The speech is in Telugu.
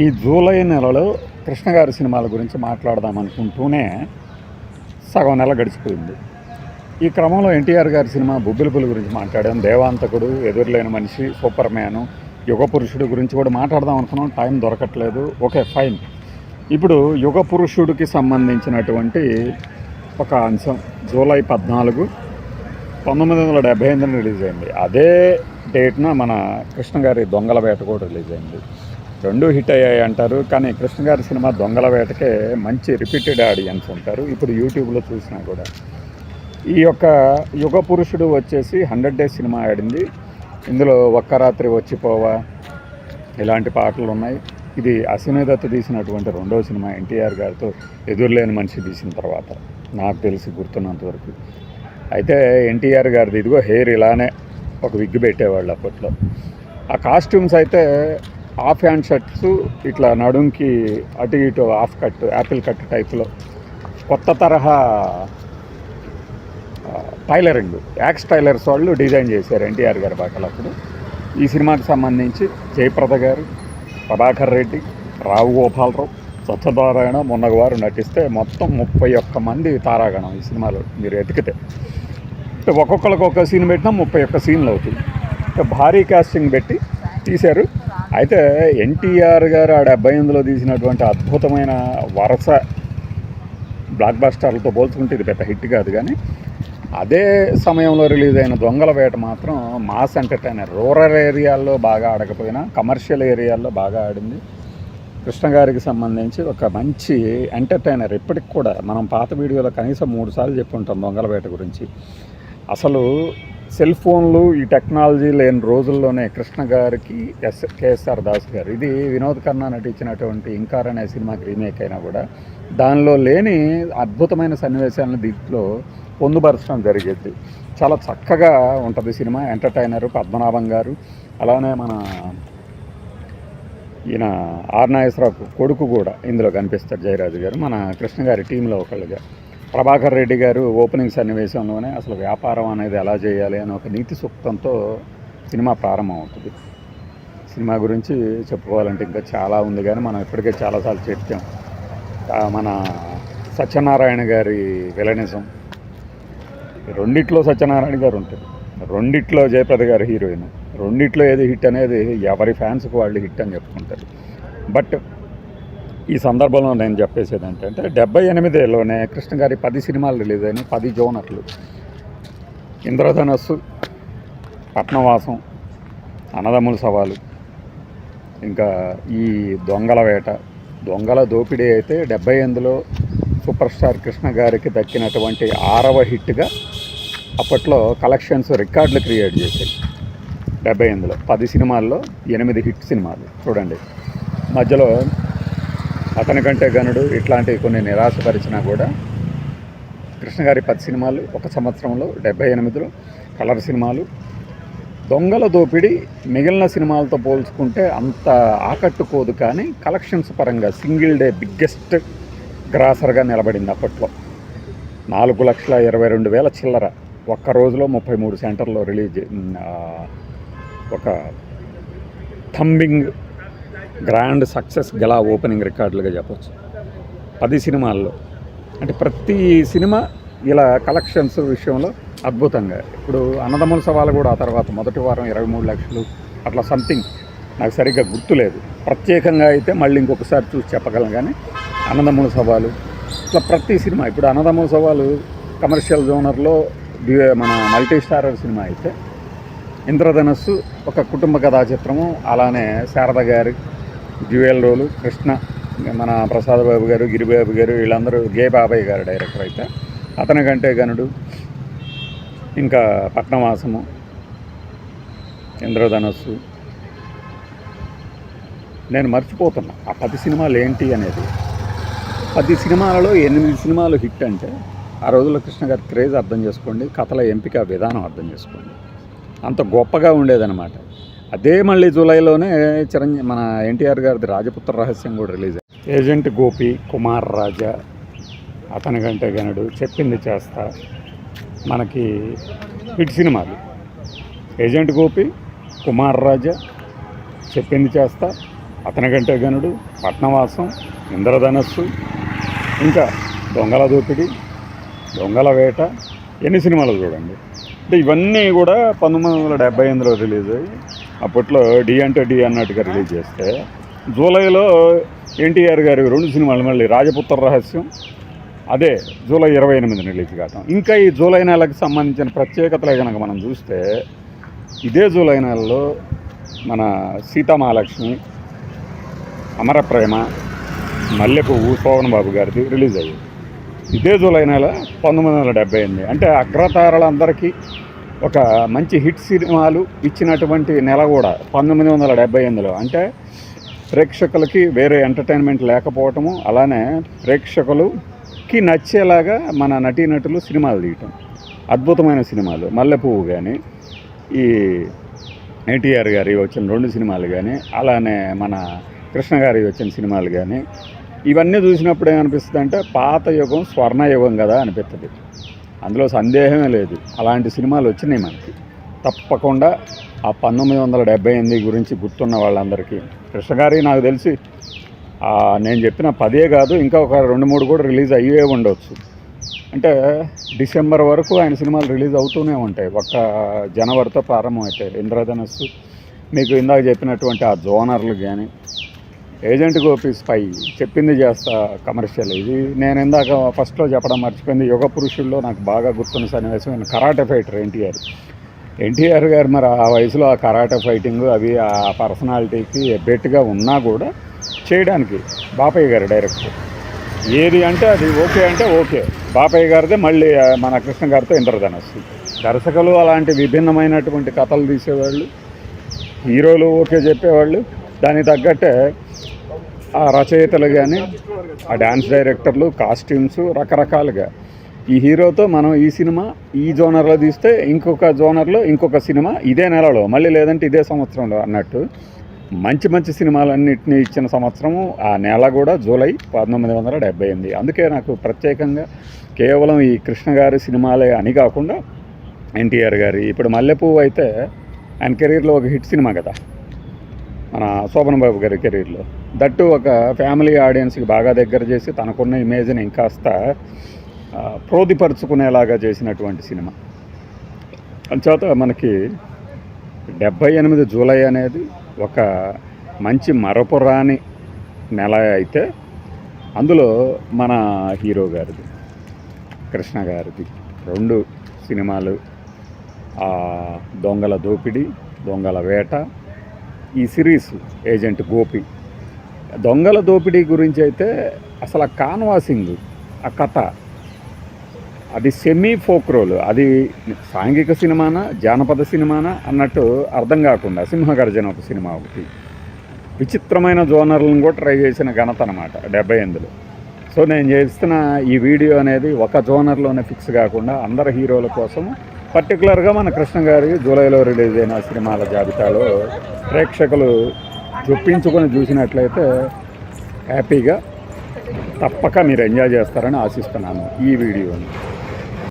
ఈ జూలై నెలలో కృష్ణ గారి సినిమాల గురించి మాట్లాడదాం అనుకుంటూనే సగం నెల గడిచిపోయింది. ఈ క్రమంలో ఎన్టీఆర్ గారి సినిమా బొబ్బిలిపులి గురించి మాట్లాడాం, దేవాంతకుడు, ఎదురులేని మనిషి, సూపర్ మ్యాను, యుగ పురుషుడు గురించి కూడా మాట్లాడదాం అనుకున్నాం. టైం దొరకట్లేదు. Okay, fine. ఇప్పుడు యుగ పురుషుడికి సంబంధించినటువంటి ఒక అంశం జూలై 14, 1978 రిలీజ్ అయింది. అదే డేట్న మన కృష్ణ గారి దొంగల వేట కూడా రిలీజ్ అయింది. రెండు హిట్ అయ్యాయి అంటారు, కానీ కృష్ణ గారి సినిమా దొంగల వేటకే మంచి రిపీటెడ్ ఆడియన్స్ ఉంటారు. ఇప్పుడు యూట్యూబ్లో చూసినా కూడా ఈ యొక్క యుగ పురుషుడు వచ్చేసి 100 డేస్ సినిమా ఆడింది. ఇందులో ఒక్క రాత్రి వచ్చిపోవా ఇలాంటి పాటలు ఉన్నాయి. ఇది అశ్విని దత్ తీసినటువంటి రెండవ సినిమా ఎన్టీఆర్ గారితో, ఎదురులేని మనిషి తీసిన తర్వాత నాకు తెలిసి గుర్తున్నంతవరకు. అయితే ఎన్టీఆర్ గారిది ఇదిగో హెయిర్ ఇలానే ఒక విగ్గు పెట్టేవాళ్ళు అప్పట్లో. ఆ కాస్ట్యూమ్స్ అయితే హాఫ్ హ్యాండ్ షర్ట్స్, ఇట్లా నడుంకి అటు ఇటు హాఫ్ కట్, యాపిల్ కట్ టైప్లో కొత్త తరహా టైలరింగ్, యాక్స్ టైలర్స్ వాళ్ళు డిజైన్ చేశారు ఎన్టీఆర్ గారి బాటలు. అప్పుడు ఈ సినిమాకి సంబంధించి జయప్రద గారు, ప్రభాకర్ రెడ్డి, రావు గోపాలరావు, సత్యనారాయణ, మొన్నగవారు నటిస్తే మొత్తం 31 మంది తారాగణం ఈ సినిమాలో. మీరు ఎతికితే ఒక్కొక్కరికి ఒక సీన్ పెట్టినా 31 సీన్లు అవుతుంది. భారీ కాస్టింగ్ పెట్టి తీశారు. అయితే ఎన్టీఆర్ గారు 78లో తీసినటువంటి అద్భుతమైన వరుస బ్లాక్ బస్టర్లతో పోల్చుకుంటే ఇది పెద్ద హిట్ కాదు, కానీ అదే సమయంలో రిలీజ్ అయిన దొంగల వేట మాత్రం మాస్ ఎంటర్టైనర్. రూరల్ ఏరియాల్లో బాగా ఆడకపోయినా కమర్షియల్ ఏరియాల్లో బాగా ఆడింది. కృష్ణ గారికి సంబంధించి ఒక మంచి ఎంటర్టైనర్. ఇప్పటికి కూడా మనం పాత వీడియోలో కనీసం 3 సార్లు చెప్పుంటాం దొంగల వేట గురించి. అసలు సెల్ ఫోన్లు, ఈ టెక్నాలజీ లేని రోజుల్లోనే కృష్ణ గారికి కేఎస్ఆర్ దాస్ గారు, ఇది వినోద్ ఖన్నా నటించినటువంటి ఇంకార్ అనే సినిమాకి రీమేక్ అయినా కూడా దానిలో లేని అద్భుతమైన సన్నివేశాలను దీంట్లో పొందుపరచడం జరిగేది. చాలా చక్కగా ఉంటుంది సినిమా, ఎంటర్టైనరు. పద్మనాభం గారు, అలానే మన ఈయన ఆర్ నాగేశ్వరరావు కొడుకు కూడా ఇందులో కనిపిస్తారు, జయరాజు గారు, మన కృష్ణ గారి టీంలో ఒకళ్ళుగా. ప్రభాకర్ రెడ్డి గారు ఓపెనింగ్ సన్నివేశంలోనే అసలు వ్యాపారం అనేది ఎలా చేయాలి అని ఒక నీతి సూక్తంతో సినిమా ప్రారంభం అవుతుంది. సినిమా గురించి చెప్పుకోవాలంటే ఇంకా చాలా ఉంది, కానీ మనం ఇప్పటికే చాలాసార్లు చెప్పాం. మన సత్యనారాయణ గారి విలనిజం, రెండిట్లో సత్యనారాయణ గారు ఉంటారు, రెండిట్లో జయప్రద గారు హీరోయిన్, రెండిట్లో ఏది హిట్ అనేది ఎవరి ఫ్యాన్స్కి వాళ్ళు హిట్ అని చెప్పుకుంటారు. బట్ ఈ సందర్భంలో నేను చెప్పేసేది ఏంటంటే 78లోనే కృష్ణ గారి 10 సినిమాలు రిలీజ్ అయినాయి, 10 జోనర్లు. ఇంద్రధనస్సు, పట్నవాసం, అన్నదమ్ముల సవాలు, ఇంకా ఈ దొంగల వేట. దొంగల దోపిడీ అయితే 78లో సూపర్ స్టార్ కృష్ణ గారికి దక్కినటువంటి 6వ హిట్గా అప్పట్లో కలెక్షన్స్ రికార్డులు క్రియేట్ చేశాయి. 78లో 10 సినిమాల్లో 8 హిట్ సినిమాలు చూడండి. మధ్యలో అతని కంటే గనుడు ఇట్లాంటివి కొన్ని నిరాశపరిచినా కూడా కృష్ణ గారి 10 సినిమాలు ఒక సంవత్సరంలో 78లో కలర్ సినిమాలు. దొంగల దోపిడీ మిగిలిన సినిమాలతో పోల్చుకుంటే అంత ఆకట్టుకోదు, కానీ కలెక్షన్స్ పరంగా సింగిల్ డే బిగ్గెస్ట్ గ్రాసర్గా నిలబడింది. అప్పట్లో 4,22,000 చిల్లర ఒక్క రోజులో 33 సెంటర్లో రిలీజ్. ఒక థంబింగ్ గ్రాండ్ సక్సెస్ గల ఓపెనింగ్ రికార్డులుగా చెప్పచ్చు 10 సినిమాల్లో. అంటే ప్రతి సినిమా ఇలా కలెక్షన్స్ విషయంలో అద్భుతంగా. ఇప్పుడు అన్నదమ్ముల సవాలు కూడా ఆ తర్వాత మొదటి వారం 23 లక్షలు అట్లా సంథింగ్, నాకు సరిగ్గా గుర్తులేదు. ప్రత్యేకంగా అయితే మళ్ళీ ఇంకొకసారి చూసి చెప్పగలను, కానీ అన్నదమ్ముల సవాలు ఇట్లా ప్రతి సినిమా. ఇప్పుడు అన్నదమ్ముల సవాలు కమర్షియల్ జోనర్లో మన మల్టీ స్టారర్ సినిమా అయితే, ఇంద్రధనస్సు ఒక కుటుంబ కథా చిత్రము, అలానే శారద గారి డ్యూయల్ రోలు, కృష్ణ, మన ప్రసాద్ బాబు గారు, గిరిబాబు గారు, వీళ్ళందరూ, గే బాబాయ్ గారు డైరెక్టర్ అయితే, అతని కంటే గనుడు, ఇంకా పట్నవాసము, ఇంద్రధనస్సు. నేను మర్చిపోతున్నా ఆ 10 సినిమాలు ఏంటి అనేది. 10 సినిమాలలో 8 సినిమాలు హిట్ అంటే ఆ రోజుల్లో కృష్ణ గారి క్రేజ్ అర్థం చేసుకోండి, కథల ఎంపిక విధానం అర్థం చేసుకోండి, అంత గొప్పగా ఉండేదన్నమాట. అదే మళ్ళీ జూలైలోనే మన ఎన్టీఆర్ గారిది రాజపుత్ర రహస్యం కూడా రిలీజ్ అయింది. ఏజెంట్ గోపి, కుమార్ రాజా, అతని కంటే గనుడు, చెప్పింది చేస్తా, మనకి హిట్ సినిమాలు. ఏజెంట్ గోపి, కుమార్ రాజా, చెప్పింది చేస్తా, అతని కంటే గనుడు, పట్నవాసం, ఇంద్రధనస్సు, ఇంకా దొంగల దోపిడి, దొంగల వేట, ఎన్ని సినిమాలు చూడండి. అంటే ఇవన్నీ కూడా 1978లో రిలీజ్ అయ్యి అప్పట్లో డి అంటే డి అన్నట్టుగా రిలీజ్ చేస్తే జూలైలో ఎన్టీఆర్ గారి 2 సినిమాలు మళ్ళీ రాజపుత్ర రహస్యం అదే జూలై 28 రిలీజ్ కావటం. ఇంకా ఈ జూలై నెలకు సంబంధించిన ప్రత్యేకతలే కనుక మనం చూస్తే ఇదే జూలై నెలలో మన సీతామహాలక్ష్మి, అమర ప్రేమ, మల్లెపువ్వు శోభన్ బాబు గారిది రిలీజ్ అయ్యింది. ఇదే జూలై నెల 1978. అంటే అగ్రతారలందరికీ ఒక మంచి హిట్ సినిమాలు ఇచ్చినటువంటి నెల కూడా 1978లో. అంటే ప్రేక్షకులకి వేరే ఎంటర్టైన్మెంట్ లేకపోవటము, అలానే ప్రేక్షకులకి నచ్చేలాగా మన నటీనటులు సినిమాలు తీయటం, అద్భుతమైన సినిమాలు. మల్లెపువ్వు కానీ, ఈ ఎన్టీఆర్ గారి వచ్చిన 2 సినిమాలు కానీ, అలానే మన కృష్ణ గారి వచ్చిన సినిమాలు కానీ, ఇవన్నీ చూసినప్పుడు ఏమనిపిస్తుంది అంటే పాత యుగం స్వర్ణయుగం కదా అనిపిస్తుంది. అందులో సందేహమే లేదు. అలాంటి సినిమాలు వచ్చినాయి మనకి. తప్పకుండా ఆ 1978 గురించి గుర్తున్న వాళ్ళందరికీ కృష్ణ గారి నాకు తెలిసి నేను చెప్పిన 10 కాదు, ఇంకా ఒక 2-3 కూడా రిలీజ్ అయ్యే ఉండవచ్చు. అంటే డిసెంబర్ వరకు ఆయన సినిమాలు రిలీజ్ అవుతూనే ఉంటాయి. ఒక జనవరితో ప్రారంభమవుతాయి. ఇంద్రధనస్సు, మీకు ఇందాక చెప్పినటువంటి ఆ జోనర్లు కానీ, ఏజెంట్ గోపి స్పై, చెప్పింది చేస్తా కమర్షియల్. ఇది నేను ఇందాక ఫస్ట్లో చెప్పడం మర్చిపోయింది. యుగ పురుషుల్లో నాకు బాగా గుర్తున్న సన్నివేశం కరాటే ఫైటర్ ఎన్టీఆర్ గారు. మరి ఆ వయసులో ఆ కరాటే ఫైటింగ్ అవి ఆ పర్సనాలిటీకి బెట్గా ఉన్నా కూడా చేయడానికి బాపయ్య గారు డైరెక్టర్. ఏది అంటే అది ఓకే అంటే ఓకే. బాపయ్య గారిదే మళ్ళీ మన కృష్ణ గారితో ఇంద్రధనస్సు. దర్శకులు అలాంటి విభిన్నమైనటువంటి కథలు తీసేవాళ్ళు, హీరోలు ఓకే చెప్పేవాళ్ళు, దానికి తగ్గట్టే ఆ రచయితలు కానీ, ఆ డ్యాన్స్ డైరెక్టర్లు, కాస్ట్యూమ్స్, రకరకాలుగా ఈ హీరోతో మనం ఈ సినిమా ఈ జోనర్లో తీస్తే ఇంకొక జోనర్లో ఇంకొక సినిమా ఇదే నెలలో, మళ్ళీ లేదంటే ఇదే సంవత్సరంలో అన్నట్టు మంచి మంచి సినిమాలన్నింటినీ ఇచ్చిన సంవత్సరము ఆ నెల కూడా జూలై 1978. అందుకే నాకు ప్రత్యేకంగా కేవలం ఈ కృష్ణ గారి సినిమాలే అని కాకుండా ఎన్టీఆర్ గారి, ఇప్పుడు మల్లెపువ్వు అయితే ఆయన కెరీర్లో ఒక హిట్ సినిమా కదా, మన శోభన్ బాబు గారి కెరీర్లో. దట్టు ఒక ఫ్యామిలీ ఆడియన్స్కి బాగా దగ్గర చేసి తనకున్న ఇమేజ్ని ఇంకాస్త ప్రోదిపరుచుకునేలాగా చేసినటువంటి సినిమా. అంచేత మనకి 78 జూలై అనేది ఒక మంచి మరపురాని నెల అయితే అందులో మన హీరో గారిది, కృష్ణ గారిది 2 సినిమాలు, దొంగల దోపిడి, దొంగల వేట, ఈ సిరీస్ ఏజెంట్ గోపి. దొంగల దోపిడీ గురించి అయితే అసలు ఆ కాన్వాసింగ్, ఆ కథ, అది సెమీ ఫోక్ రోల్, అది సాంఘిక సినిమానా జానపద సినిమానా అన్నట్టు అర్థం కాకుండా సింహగర్జన ఒక సినిమా ఒకటి, విచిత్రమైన జోనర్లను కూడా ట్రై చేసిన ఘనత అనమాట 78లో. సో నేను చేస్తున్న ఈ వీడియో అనేది ఒక జోనర్లోనే ఫిక్స్ కాకుండా అందరు హీరోల కోసం, పర్టికులర్గా మన కృష్ణ గారి జూలైలో రిలీజ్ అయిన సినిమాల జాబితాలో ప్రేక్షకులు చొప్పించుకొని చూసినట్లయితే హ్యాపీగా తప్పక మీరు ఎంజాయ్ చేస్తారని ఆశిస్తున్నాను ఈ వీడియోని.